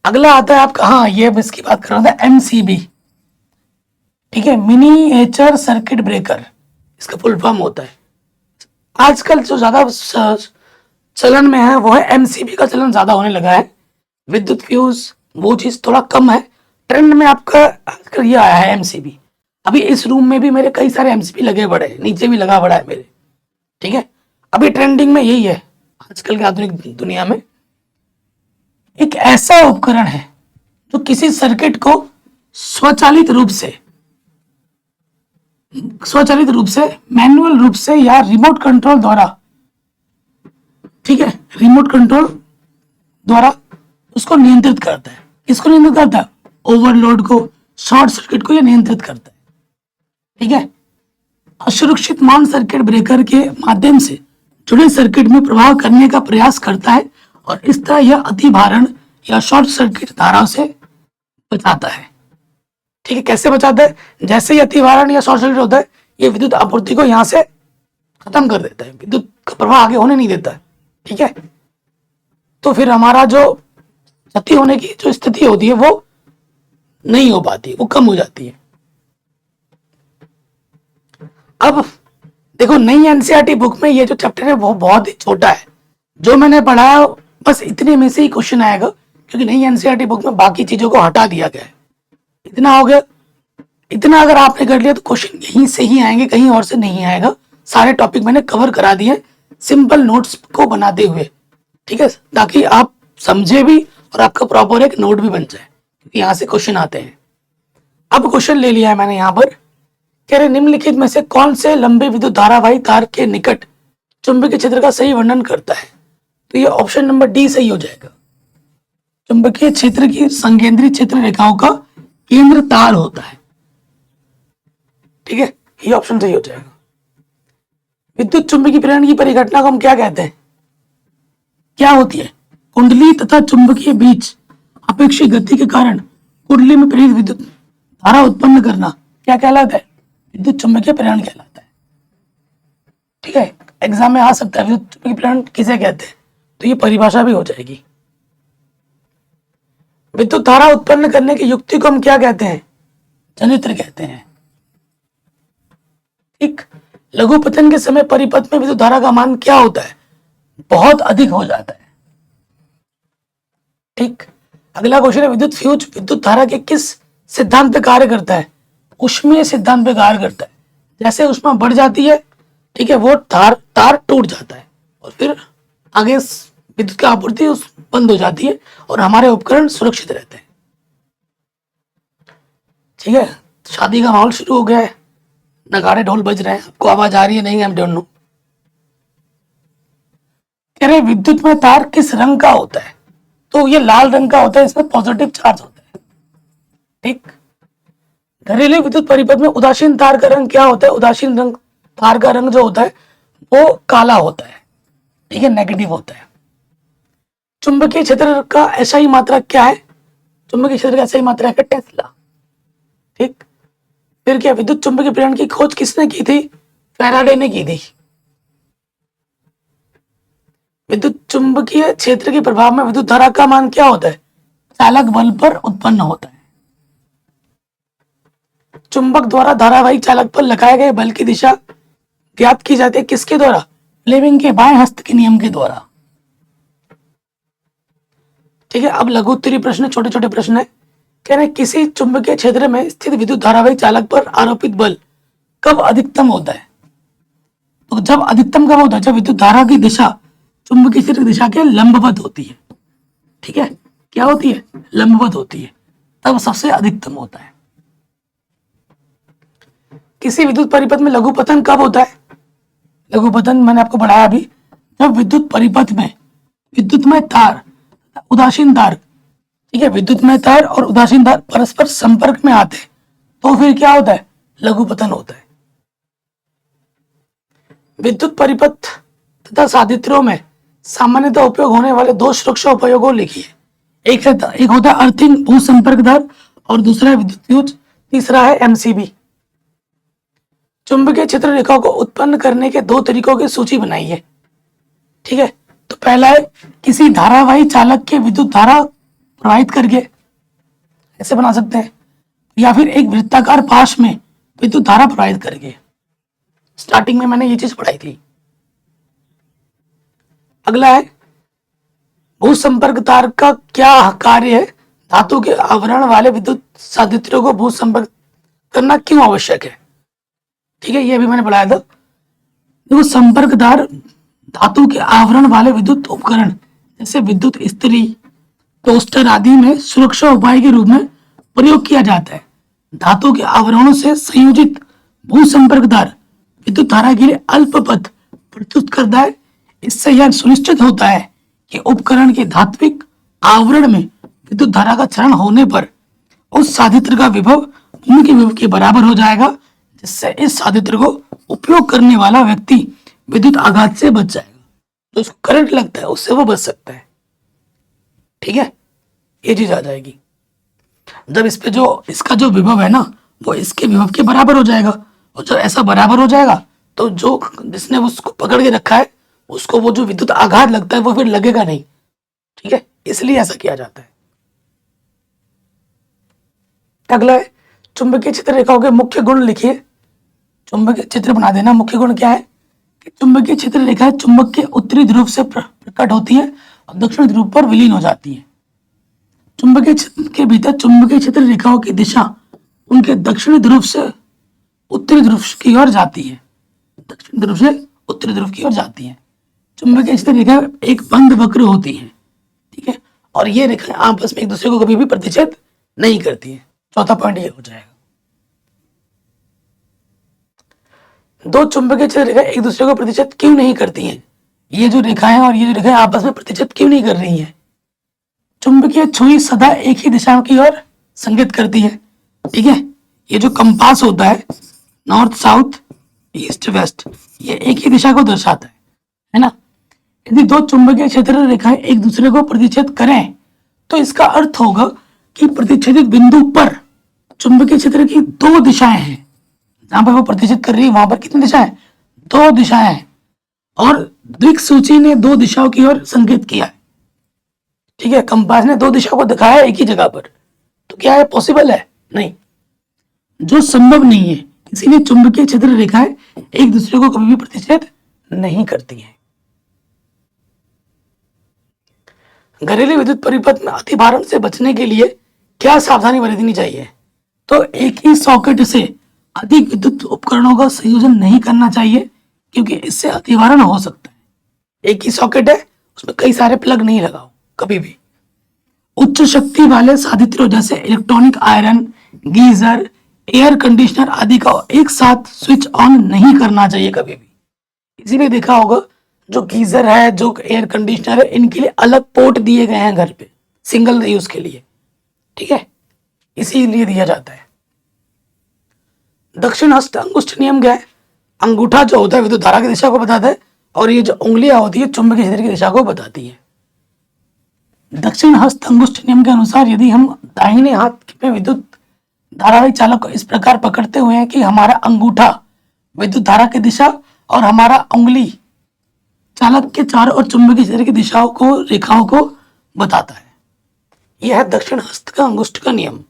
अगला आता है आपका, हाँ ये इसकी बात कर रहा था, एमसीबी। ठीक है, मिनिएचर सर्किट ब्रेकर इसका फुल फॉर्म होता है। आजकल जो ज्यादा चलन में है वो है एमसीबी का चलन ज्यादा होने लगा है। विद्युत फ्यूज वो चीज थोड़ा कम है, ट्रेंड में आपका आजकल ये आया है एमसीबी। अभी इस रूम में भी मेरे कई सारे एमसीबी लगे पड़े हैं, नीचे भी लगा पड़ा है मेरे। ठीक है, अभी ट्रेंडिंग में यही है आजकल की आधुनिक दुनिया में। एक ऐसा उपकरण है जो किसी सर्किट को स्वचालित रूप से मैनुअल रूप से या रिमोट कंट्रोल द्वारा, ठीक है, रिमोट कंट्रोल द्वारा उसको नियंत्रित करता है। किसको नियंत्रित करता है? ओवरलोड को, शॉर्ट सर्किट को ये नियंत्रित करता है। ठीक है, असुरक्षित मान सर्किट ब्रेकर के माध्यम से जुड़े सर्किट में प्रभाव करने का प्रयास करता है और इस तरह यह अतिभारण या शॉर्ट सर्किट धाराओं से बचाता है। ठीक है, कैसे बचाता है? जैसे ही अतिभारण या शॉर्ट सर्किट होता है, ये विद्युत आपूर्ति को यहां से खत्म कर देता है, विद्युत का प्रवाह आगे होने नहीं देता है। ठीक है, तो फिर हमारा जो क्षति होने की जो स्थिति होती है वो नहीं हो पाती, वो कम हो जाती है। अब देखो, नई एनसीईआरटी बुक में ये जो चैप्टर है वो बहुत ही छोटा है। जो मैंने पढ़ाया बस इतने में से ही क्वेश्चन आएगा, क्योंकि नई एनसीईआरटी बुक में बाकी चीजों को हटा दिया गया है। इतना हो गया, इतना अगर आपने कर लिया तो क्वेश्चन यहीं से ही आएंगे, कहीं और से नहीं आएगा। सारे टॉपिक मैंने कवर करा दिए सिंपल नोट्स को बनाते हुए। ठीक है, ताकि आप समझे भी और आपका प्रॉपर एक नोट भी बन जाए, क्योंकि यहाँ से क्वेश्चन आते हैं। अब क्वेश्चन ले लिया है मैंने यहाँ पर, कह रहे निम्नलिखित में से कौन से लंबे विद्युत धारावाही तार के निकट चुंबकीय क्षेत्र का सही वर्णन करता है? तो ये ऑप्शन नंबर डी सही हो जाएगा। चुंबकीय क्षेत्र की संकेंद्रित क्षेत्र रेखाओं का केंद्र तार होता है। ठीक है, ये ऑप्शन सही हो जाएगा। विद्युत चुंबकीय प्रेरण की परिघटना को हम क्या कहते हैं? क्या होती है? कुंडली तथा चुंबकीय बीच अपेक्षित गति के कारण कुंडली में प्रेरित विद्युत धारा उत्पन्न करना क्या कहलाता है? विद्युत चुंबकीय प्रेरण कहलाता है। ठीक है, एग्जाम में आ सकता है विद्युत चुंबकीय प्रेरण किसे कहते हैं, तो ये परिभाषा भी हो जाएगी। विद्युत धारा उत्पन्न करने की युक्ति को हम क्या कहते हैं? जनित्र कहते हैं। ठीक, लघुपतन के समय परिपथ में विद्युत धारा का मान क्या होता है? बहुत अधिक हो जाता है। ठीक, अगला क्वेश्चन है, विद्युत फ्यूज विद्युत धारा के किस सिद्धांत पे कार्य करता है? ऊष्मीय सिद्धांत पे कार्य करता है। जैसे ऊष्मा बढ़ जाती है, ठीक है, वो तार टूट जाता है और फिर आगे विद्युत की आपूर्ति बंद हो जाती है और हमारे उपकरण सुरक्षित रहते हैं। ठीक है, शादी का माहौल शुरू हो गया है, नगाड़े ढोल बज रहे हैं, आपको आवाज आ रही है नहीं? I don't know. कह रहे विद्युत में तार किस रंग का होता है? तो ये लाल रंग का होता है, इसमें पॉजिटिव चार्ज होता है। ठीक, घरेलू विद्युत परिपथ में उदासीन तार का रंग क्या होता है? उदासीन रंग तार का रंग जो होता है वो काला होता है। ठीक है, नेगेटिव होता है। चुंबकीय क्षेत्र का एसआई मात्रक क्या है? चुंबकीय क्षेत्र का एसआई मात्रक है टेस्ला। ठीक, फिर क्या, विद्युत चुंबकीय प्रेरण की खोज किसने की थी? फैराडे ने की थी। विद्युत चुंबकीय क्षेत्र के प्रभाव में विद्युत धारा का मान क्या होता है? चालक बल पर उत्पन्न होता है। चुंबक द्वारा धारावाही चालक पर लगाए गए बल की दिशा ज्ञात की जाती है किसके द्वारा? फ्लेमिंग के बाएं हस्त के नियम के द्वारा। ठीक है, अब लघु उत्तरीय प्रश्न, छोटे छोटे प्रश्न है। कह रहे किसी चुंबकीय क्षेत्र में स्थित विद्युत धारावाही चालक पर आरोपित बल कब अधिकतम होता है? तो जब अधिकतम कब होता है, जब विद्युत धारा की दिशा चुंबकीय क्षेत्र की दिशा के लंबवत होती है। ठीक है, क्या होती है, लंबवत होती है, तब सबसे अधिकतम होता है। किसी विद्युत परिपथ में लघुपतन कब होता है? लघुपतन मैंने आपको पढ़ाया अभी, जब विद्युत परिपथ में विद्युतमय तार उदासीन तार, ठीक है, विद्युतमय तार और उदासीन तार परस्पर संपर्क में आते हैं, तो फिर क्या होता है, लघुपतन होता है। विद्युत परिपथ तथा साधित्रों में सामान्यतः उपयोग होने वाले दो सुरक्षा उपायों लिखिए। एक होता है अर्थिंग भू संपर्क धार और दूसरा है विद्युत फ्यूज, तीसरा है एमसीबी। चुंबकीय क्षेत्र रेखाओं को उत्पन्न करने के दो तरीकों की सूची बनाइए। ठीक है, तो पहला है किसी धारावाही चालक के विद्युत धारा प्रवाहित करके, ऐसे बना सकते हैं, या फिर एक वृत्ताकार पाश में विद्युत धारा प्रवाहित करके। स्टार्टिंग में मैंने ये चीज पढ़ाई थी। अगला है भू संपर्क तार का क्या कार्य है, धातु के आवरण वाले विद्युत साधित्रों को भू संपर्क करना क्यों आवश्यक है। ठीक है, ये भी मैंने पढ़ाया था। देखो, संपर्क तार धातु के आवरण वाले विद्युत उपकरण जैसे विद्युत इस्त्री, टोस्टर आदि में सुरक्षा उपाय के रूप में प्रयोग किया जाता है। धातु के आवरणों से संयोजित भू संपर्क तार विद्युत धारा के लिए अल्प पथ प्रस्तुत करता है। इससे यह सुनिश्चित होता है कि उपकरण के धात्विक आवरण में विद्युत धारा का क्षरण होने पर उस साधित्र का विभव उनके विभव के बराबर हो जाएगा, जिससे इस साधित्र को उपयोग करने वाला व्यक्ति विद्युत आघात से बच जाएगा। तो उसको करंट लगता है उससे वो बच सकता है। ठीक है, ये चीज आ जाएगी। जब इस पे जो इसका जो विभव है ना, वो इसके विभव के बराबर हो जाएगा, और जब ऐसा बराबर हो जाएगा तो जो जिसने उसको पकड़ के रखा है उसको वो जो विद्युत आघात लगता है वो फिर लगेगा नहीं। ठीक है, इसलिए ऐसा किया जाता है। अगला है चुंबकीय क्षेत्र रेखाओं के मुख्य गुण लिखिए। चुंबकीय चित्र बना देना। मुख्य गुण क्या है कि चुंबकीय क्षेत्र रेखाएं चुंबक के उत्तरी ध्रुव से प्रकट होती है और दक्षिण ध्रुव पर विलीन हो जाती है। चुंबकीय क्षेत्र के भीतर चुंबकीय क्षेत्र रेखाओं की दिशा उनके दक्षिणी ध्रुव से उत्तरी ध्रुव की ओर जाती है। दक्षिण ध्रुव से उत्तरी ध्रुव की ओर जाती है। चुंबकीय क्षेत्र रेखा एक बंद वक्र होती है। ठीक है, और ये रेखाएं आपस में एक दूसरे को कभी भी प्रतिच्छेद नहीं करती है। चौथा पॉइंट ये हो जाएगा। दो चुंबकीय क्षेत्र रेखाएं एक दूसरे को प्रतिच्छेद क्यों नहीं करती हैं? ये जो रेखाएं और ये जो रेखाएं आपस में प्रतिच्छेद क्यों नहीं कर रही हैं? चुंबकीय छुई सदा एक ही दिशा की ओर संकेत करती है। ठीक है, ये जो कंपास होता है, नॉर्थ साउथ ईस्ट वेस्ट, ये एक ही दिशा को दर्शाता है ना। यदि दो चुंबकीय क्षेत्र रेखाएं एक दूसरे को प्रतिच्छेद करें तो इसका अर्थ होगा कि प्रतिच्छेदित बिंदु पर चुंबकीय क्षेत्र की दो दिशाएं हैं। जहां पर वो प्रतिच्छेद कर रही है वहां पर कितनी दिशाएं? दो दिशाएं हैं, और दिक्सूची ने दो दिशाओं की ओर संकेत किया है। ठीक है, कंपास ने दो दिशाओं को दिखाया एक ही जगह पर, तो क्या है, पॉसिबल है? नहीं, जो संभव नहीं है। इसीलिए चुंबकीय क्षेत्र रेखाएं एक दूसरे को कभी भी प्रतिच्छेद नहीं करती हैं। घरेलू विद्युत परिपथ में अतिभारण से बचने के लिए क्या सावधानी बरतनी चाहिए? तो एक ही सॉकेट से अधिक विद्युत उपकरणों का संयोजन नहीं करना चाहिए, क्योंकि इससे अतिभारण हो सकता है। एक ही सॉकेट है, उसमें कई सारे प्लग नहीं लगाओ कभी भी। उच्च शक्ति वाले साधित्रों जैसे electronic iron, geyser, air conditioner आदि का एक साथ स्विच ऑन नहीं करना चाहिए कभी भी। इसीलिए देखा होगा जो गीजर है, जो एयर कंडीशनर है, इनके लिए अलग पोर्ट दिए गए हैं घर पे, सिंगल यूज के लिए। ठीक है, इसीलिए दिया जाता है। दक्षिण हस्त अंगुष्ठ नियम क्या है? अंगूठा जो होता है विद्युत धारा की दिशा को बताता है, और ये जो उंगलियां होती है चुंबकीय क्षेत्र की दिशा को बताती है। दक्षिण हस्त अंगुष्ठ नियम के अनुसार यदि हम दाहिने हाथ में विद्युत धारावाही चालक को इस प्रकार पकड़ते हुए हैं कि हमारा अंगूठा विद्युत धारा की दिशा और हमारा उंगली चालक के चारों ओर चुंबकीय क्षेत्र की दिशाओं को, रेखाओं को बताता है। यह है दक्षिण हस्त का अंगुष्ठ का नियम।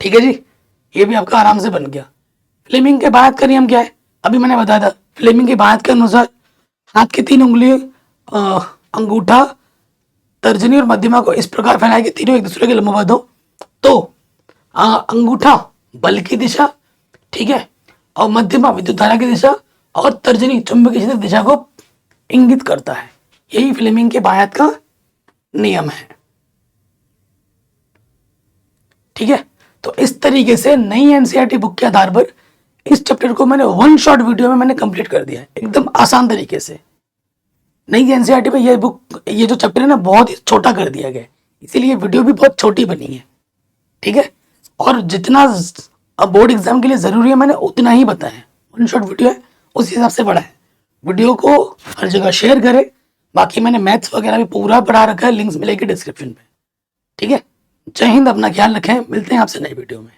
ठीक है जी, ये भी आपका आराम से बन गया। फ्लेमिंग के बाद का नियम क्या है? अभी मैंने बताया था। फ्लेमिंग के बाद के अनुसार हाथ की तीन उंगलियों, अंगूठा, तर्जनी और मध्यमा को इस प्रकार फैलाए कि तीनों एक दूसरे के लंबवत हो। तो अंगूठा बल की दिशा, ठीक है, और मध्यमा विद्युत धारा की दिशा और तर्जनी चुंबकीय क्षेत्र दिशा को इंगित करता है। यही फ्लेमिंग के बायत का नियम है। ठीक है, तो इस तरीके से नई एनसीईआरटी बुक के आधार पर इस चैप्टर को मैंने वन शॉट वीडियो में मैंने कंप्लीट कर दिया है, एकदम आसान तरीके से। नई एनसीईआरटी पे ये बुक, ये जो चैप्टर है ना, बहुत ही छोटा कर दिया गया है, इसीलिए वीडियो भी बहुत छोटी बनी है। ठीक है, और जितना बोर्ड एग्जाम के लिए जरूरी है मैंने उतना ही बताया। वन शॉट वीडियो है, उस हिसाब से पढ़ा है। वीडियो को हर जगह शेयर करें। बाकी मैंने मैथ्स वगैरह भी पूरा पढ़ा रखा है, लिंक्स मिलेगी डिस्क्रिप्शन पे। ठीक है, जय हिंद, अपना ख्याल रखें, मिलते हैं आपसे नई वीडियो में।